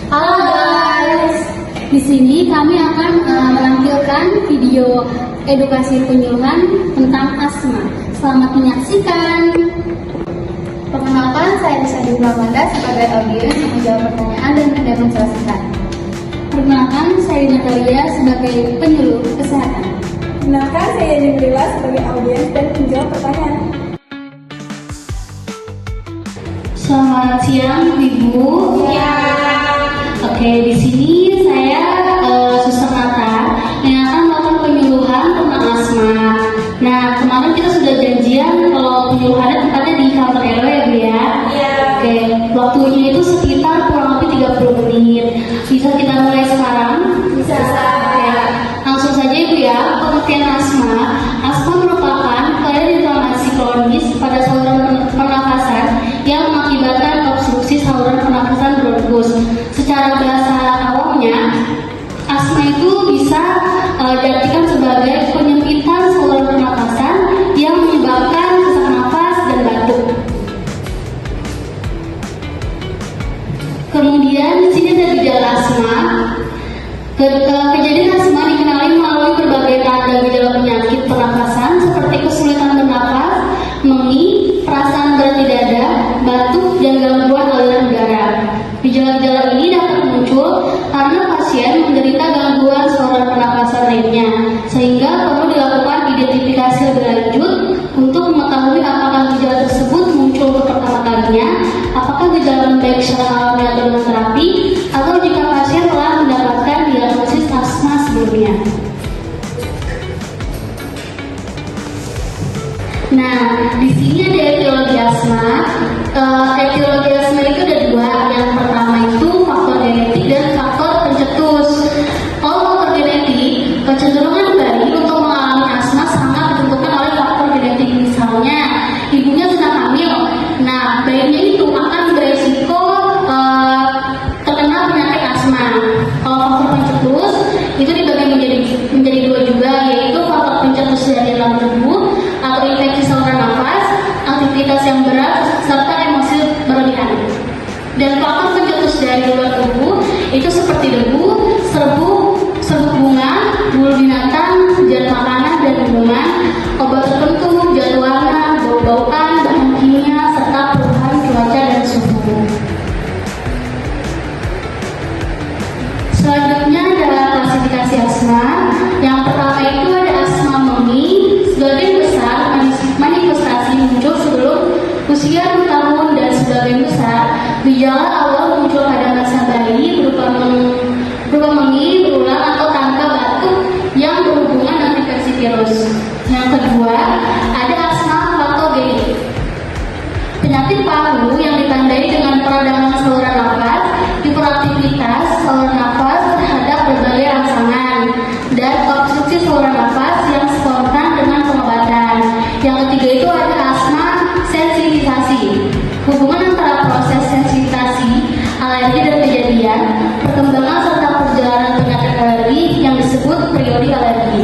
Halo guys, di sini kami akan menampilkan video edukasi penyuluhan tentang asma. Selamat menyaksikan. Perkenalkan, saya Sadi Pramanda sebagai audiens yang menjawab pertanyaan dan tidak menjelaskan. Perkenalkan, saya Natalia sebagai penyuluh kesehatan. Perkenalkan, saya Jibrila sebagai audiens dan menjawab pertanyaan. Selamat siang, Ibu. Ya. Oke, di sini saya Suster Nata yang akan melakukan penyuluhan tentang asma. Nah, kemarin kita sudah janjian kalau penyuluhannya tempatnya di kantor RW ya, Bu ya? Iya. Oke, waktunya itu sekitar kurang lebih 30 menit. Bisa kita mulai sekarang? Bisa. Oke, langsung saja Ibu ya. Pengertian asma. Asma merupakan kelainan inflamasi kronis pada saluran pernafasan yang mengakibatkan obstruksi saluran pernafasan bronkus. Secara bahasa awamnya, asma itu bisa diartikan sebagai penyempitan saluran pernafasan yang menyebabkan sesak nafas dan batuk. Kemudian di sini ada gejala asma. Kejadian asma dikenali melalui berbagai tanda gejala penyakit pernafasan seperti kesulitan bernafas, mengi, perasaan berat di dada, batuk, dan gangguan aliran udara. Gejala-gejala ini dapat muncul karena pasien menderita gangguan saluran pernafasan lainnya, sehingga perlu dilakukan identifikasi lebih lanjut untuk mengetahui apakah gejala tersebut muncul untuk pertama kalinya, apakah gejala membaik secara alami atau dengan terapi, atau jika pasien telah mendapatkan diagnosis asma sebelumnya. Nah, di sini ada etiologi asma. Etiologi asma itu ada dua. Yang pertama itu faktor genetik dan faktor pencetus. Kalau faktor genetik, kecenderungan bayi untuk mengalami asma sangat ditentukan oleh faktor genetik. Misalnya, ibunya sedang hamil. Nah, bayinya itu akan beresiko terkena penyakit asma. Kalau faktor pencetus itu dibagi menjadi dua juga, yaitu faktor pencetus dari dalam tubuh atau infeksi saluran nafas, aktivitas yang berat, serta emosi berlebihan. Dan faktor pencetus dari luar tubuh itu seperti debu, serbuk bunga, bulu binatang, zat makanan dan minuman, obat tertentu, zat warna, bau-bauan, bahan kimia, serta perubahan cuaca dan suhu. Selanjutnya adalah klasifikasi asma. Yang pertama itu ada asma mengi. Sebagian besar manifestasi muncul sebelum usia 2 tahun dan sebagian besar gejala awal muncul pada masa bayi berupa mengi, berulang atau tanpa batuk yang berhubungan dengan infeksi virus. Yang kedua ada asma patogenik. Penyakit paru yang ditandai dengan peradangan saluran nafas, hiperaktivitas saluran nafas terhadap berbagai rangsangan, dan obstruksi saluran nafas yang spontan dengan pengobatan. Yang ketiga itu ada asma sensitisasi. Hubungan antara proses sensitisasi, alergi dan kejadian, perkembangan serta perjalanan penyakit alergi yang disebut periodik alergi.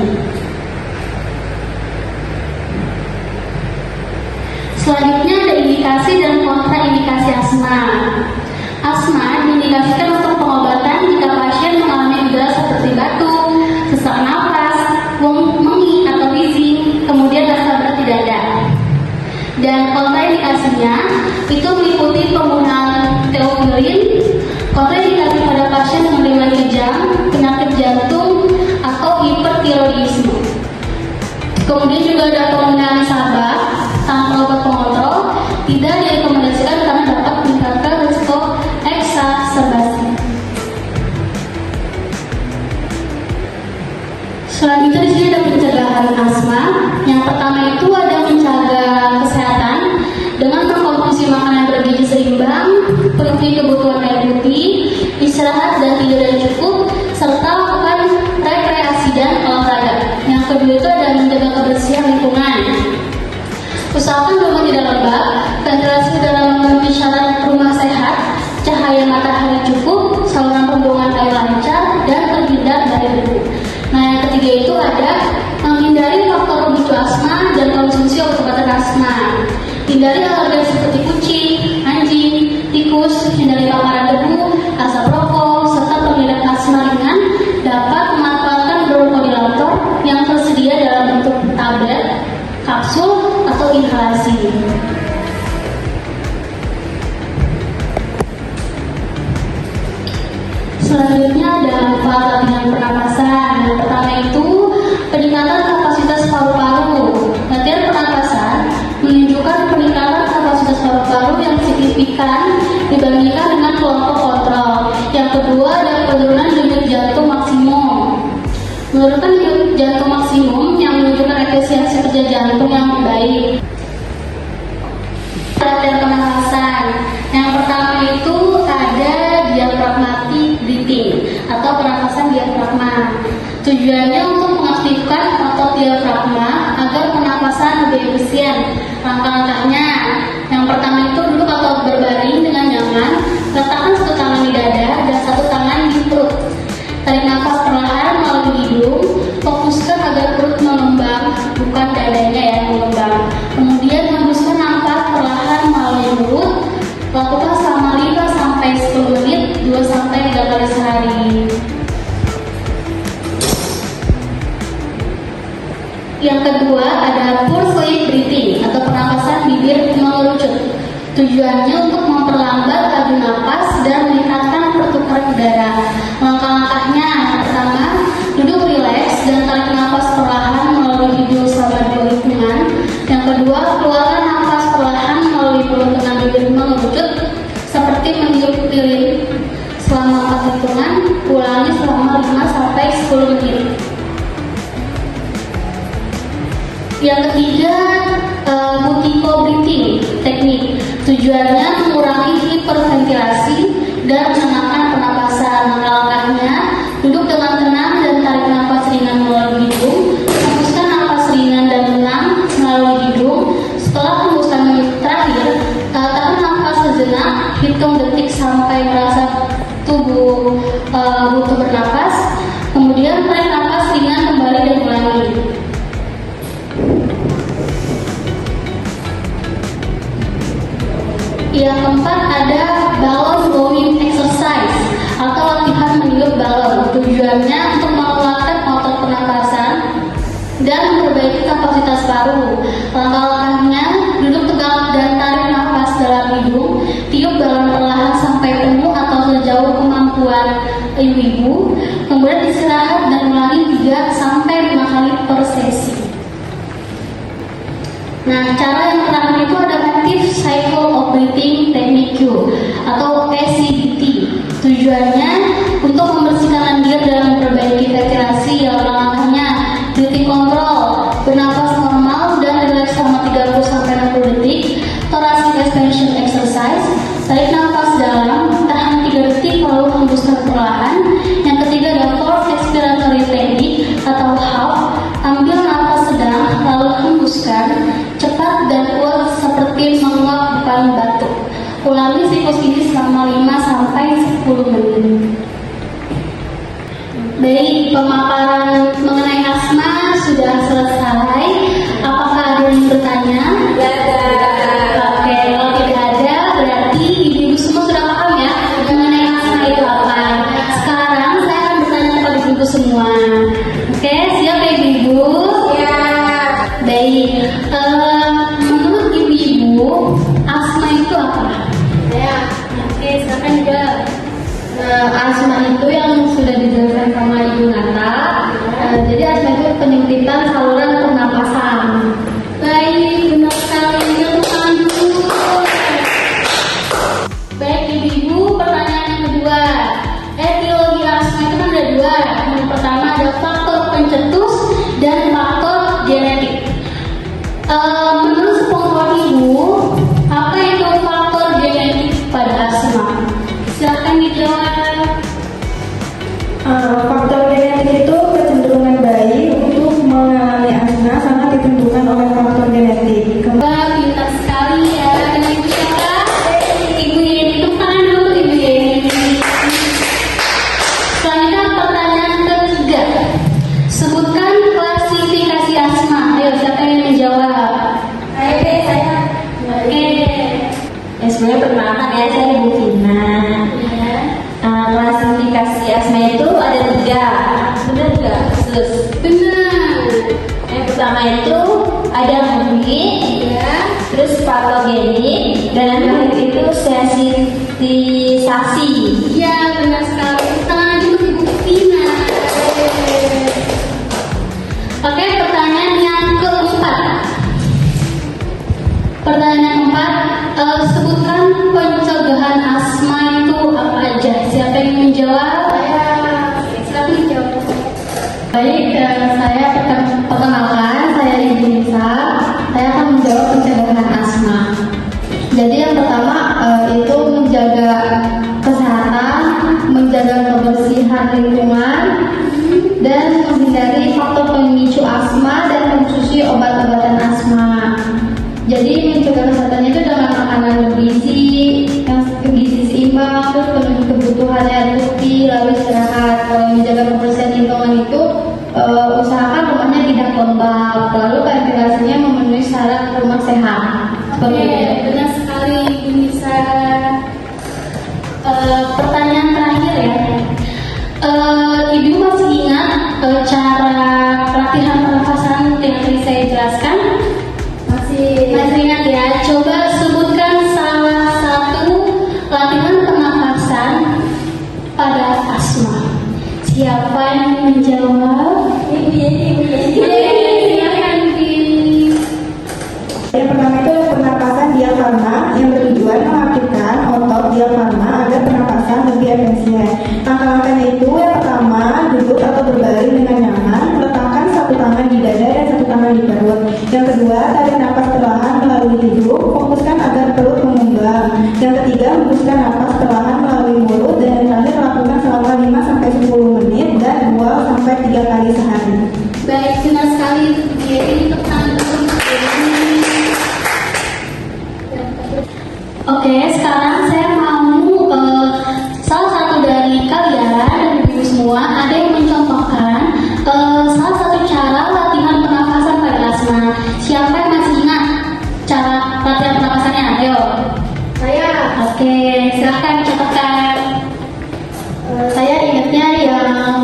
Selanjutnya ada indikasi dan kontraindikasi asma. Asma diindikasikan untuk pengobatan jika pasien mengalami gejala seperti batuk, sesak nafas, mengi atau wheezing, kemudian rasa berat di dada. Dan kontraindikasinya itu meliputi penggunaan teofilin, kontraindikasi pada pasien menerima kejang, penyakit jantung, atau hipertiroidisme. Kemudian juga ada penggunaan sabak tanpa obat pengontrol, tidak direkomendasikan karena dapat meningkatkan risiko eksaserbasi. Selanjutnya di sini ada pencegahan asma. Yang pertama itu ada mencegah kesehatan dengan mengkonsumsi makanan bergizi seimbang, penuhi kebutuhan air putih, istirahat dan tidur yang cukup, serta lakukan rekreasi dan olahraga. Yang kedua itu ada menjaga kebersihan lingkungan. Usahakan rumah tidak lembab, ventilasi dalam memenuhi syarat rumah sehat, cahaya matahari cukup, saluran pembuangan air lancar, dan terhindar dari debu. Nah, yang ketiga itu ada menghindari faktor pemicu asma dan konsumsi obat-obatan asma. Hindari alergen seperti kucing, anjing, tikus, hindari paparan debu, asap rokok, dapat memanfaatkan bronchodilator yang tersedia dalam bentuk tablet, kapsul, atau inhalasi. Selanjutnya ada manfaat latihan pernapasan. Yang pertama itu peningkatan kapasitas paru-paru. Latihan pernapasan menunjukkan peningkatan kapasitas paru-paru yang signifikan dibandingkan dengan kelompok kontrol. Yang kedua ada penurunan denyut jantung maksimum. Menurunkan denyut jantung maksimum yang menunjukkan efisiensi kerja jantung yang baik. Latihan pernapasan. Yang pertama itu ada diafragmatic breathing atau pernapasan diafragma. Tujuannya untuk mengaktifkan otot diafragma agar pernapasan lebih efisien. Langkah-langkahnya, yang pertama itu duduk atau berbaring dengan nyaman, letakkan satu tangan di dada dan satu tangan di perut. Tarik nafas perlahan melalui hidung, fokuskan agar perut mengembang, bukan dadanya yang mengembang. Kemudian hembuskan nafas perlahan melalui mulut. Lakukan selama 5-10 menit, 2-3 kali sehari. Yang kedua ada pursed lip breathing atau pernapasan bibir mengerucut. Tujuannya untuk memperlambat laju napas dan meningkatkan pertukaran udara. Langkah-langkahnya, yang pertama, duduk rileks dan tarik nafas perlahan melalui hidung selama 2 hitungan. Yang kedua, keluarkan nafas perlahan melalui mulut dengan bibir mengerucut seperti meniup lilin selama 4 hitungan. Ulangi selama 5-10 menit. Yang ketiga, butiko breathing teknik. Tujuannya mengurangi hiperventilasi dan menenangkan pernapasan. Langkah-langkahnya, duduk dengan tenang dan tarik nafas ringan melalui hidung. Hembuskan nafas ringan dan tenang melalui hidung. Setelah hembusan terakhir, tahan nafas sejenak, hitung detik sampai merasa tubuh butuh bernapas. Kemudian tarik nafas ringan kembali dan ulangi. Yang keempat ada balon blowing exercise atau latihan meniup balon. Tujuannya untuk menguatkan otot pernapasan dan memperbaiki kapasitas paru. Langkah-langkahnya, duduk tegak dan tarik nafas dalam hidung. Tiup balon perlahan sampai penuh atau sejauh kemampuan ibu-ibu. Kemudian istirahat dan ulangi 3-5 kali per sesi. Nah, cara yang terakhir itu ada active cycle of breathing technique Q atau ACBT. Tujuannya untuk membersihkan lendir dan memperbaiki ventilasi. Langkah-langkahnya breathing control, bernafas normal dan relax selama 30-60 detik. Thoracic expansion exercise, tarik nafas dalam, tahan 3 detik lalu hembuskan perlahan. Yang ketiga ada forced expiratory technique atau HAF, ambil nafas sedang lalu hembuskan cepat dan kuat seperti menguap bukan batuk. Ulangi siklus ini selama 5-10 menit. Baik, pemaparan mengenai asma sudah selesai. Apakah ada yang bertanya? Oke, kalau tidak ada berarti ibu-ibu semua sudah paham ya mengenai asma itu apa. Sekarang saya akan bertanya kepada ibu-ibu semua. Oke, siap ya ibu-ibu? Ya. Baik, menurut ibu-ibu asma itu apa? Ya. Oke, silakan jawab. Asma itu yang sudah dijelaskan sama Ibu Nata. Jadi asma itu penyempitan saluran pernapasan. Baik, benar sekali. Baik ibu-ibu, pertanyaan yang kedua. Etiologi asma itu kan ada 2. Yang pertama ada faktor pencetus dan faktor genetik. Menurut sepengetahuan ibu, apa itu faktor genetik pada asma? Silakan dijawab. Faktor genetik itu kecenderungan bayi untuk mengalami asma sangat ditentukan oleh faktor genetik. Wah, pintar sekali ya. Dan ibu siapa? Ibu Yeni. Tepuk tangan dulu Ibu Yeni. Selanjutnya pertanyaan ketiga. Sebutkan klasifikasi asma. Ayo, siapa yang menjawab? Ayo deh, saya. Oke. Sebenarnya perkenalkan ya, saya Ibu Vina. Ya. Klasifikasi klasifikasi asma itu ada 3. Benar nggak, Sus? Benar. Yang pertama itu ada murni, terus patogenik, dan yang terakhir itu sensitisasi. Ya, benar sekali. Tangan aja masih buktinya. Oke, pertanyaan yang keempat. Pertanyaan keempat, sebutkan pencegahan asma itu apa aja? Siapa yang menjawab? Silakan dijawab. Baik, saya perkenalkan, saya Ibu Nisa. Saya akan menjawab pencegahan asma. Jadi yang pertama itu menjaga kesehatan, menjaga kebersihan lingkungan, dan menghindari faktor pemicu asma dan mengkonsumsi obat-obatan asma. Jadi mencegah kesehatannya itu dengan makanan bergizi, yang gizi seimbang, terus penuhi kebutuhan air putih, lalu istirahat. Kalau menjaga kebersihan lingkungan itu usahakan rumahnya tidak lembab, lalu ventilasinya memenuhi syarat rumah sehat. Seperti itu. Benar sekali, Ibu Nisa. Pertanyaan terakhir ya. Ibu masih ingat cara latihan pernafasan yang tadi saya jelaskan? Masih ingat ya? Coba sebutkan salah satu latihan pernafasan pada asma. Siapa yang menjawab? Silakan, Ibu. Yang pertama itu pernapasan diafragma yang bertujuan mengaktifkan otot diafragma agar pernapasan lebih efisien. Langkah-langkahnya itu yang pertama duduk atau berbaring dengan nyaman, letakkan satu tangan di dada dan satu tangan di perut. Yang kedua, tarik napas perlahan melalui hidung, fokuskan agar perut mengembang. Yang ketiga, hembuskan napas perlahan melalui mulut, dan yang terakhir lakukan selama 5-10 menit dan 2-3 kali sehari. Baik, benar sekali. Ini pertanyaan. Oke, sekarang saya mau salah satu dari kalian dan ibu semua ada yang mencontohkan salah satu cara latihan pernafasan pada asma. Siapa yang masih ingat cara latihan pernafasannya? Ayo. Saya. Oke, silahkan contohkan. Saya ingatnya yang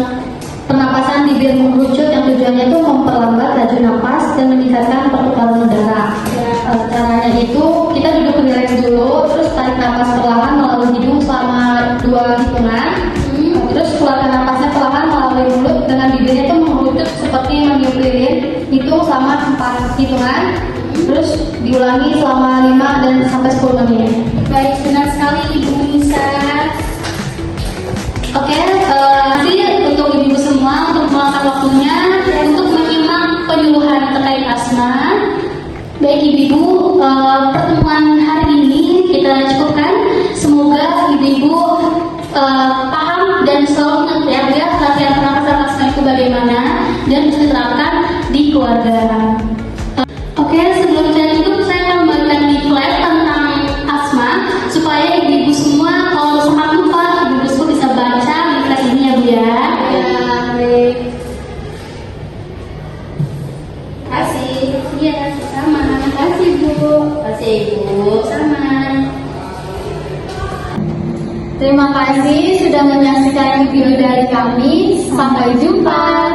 pernapasan bibir mengerucut yang tujuannya itu memperlambat laju napas dan meningkatkan pertukaran udara. Caranya itu kita duduk rileks dulu, terus tarik napas perlahan melalui hidung selama 2 hitungan, terus keluarkan napasnya perlahan melalui mulut dengan bibirnya itu mengerucut seperti meniup lilin, hitung selama 4 hitungan, terus diulangi selama 5-10 menit. Baik, benar sekali Ibu Nisa. Oke, nanti untuk ibu-ibu semua untuk meluangkan waktunya untuk menyimak penyuluhan terkait asma. Baik ibu-ibu, pertemuan hari ini kita cukupkan. Semoga ibu-ibu paham dan selalu mengerti ya latihan pernapasan asma itu bagaimana dan bisa diterapkan di keluarga. Oke, sebelum saya tutup, saya akan membagikan leaflet tentang asma supaya ibu-ibu semua kalau misalkan lupa, ibu-ibu semua bisa baca leaflet ini ya Bu ya. Baik. Kasih. Iya, sama. Kasih Bu. Kasih Ibu. Sama. Terima kasih sudah menyaksikan video dari kami. Sampai jumpa.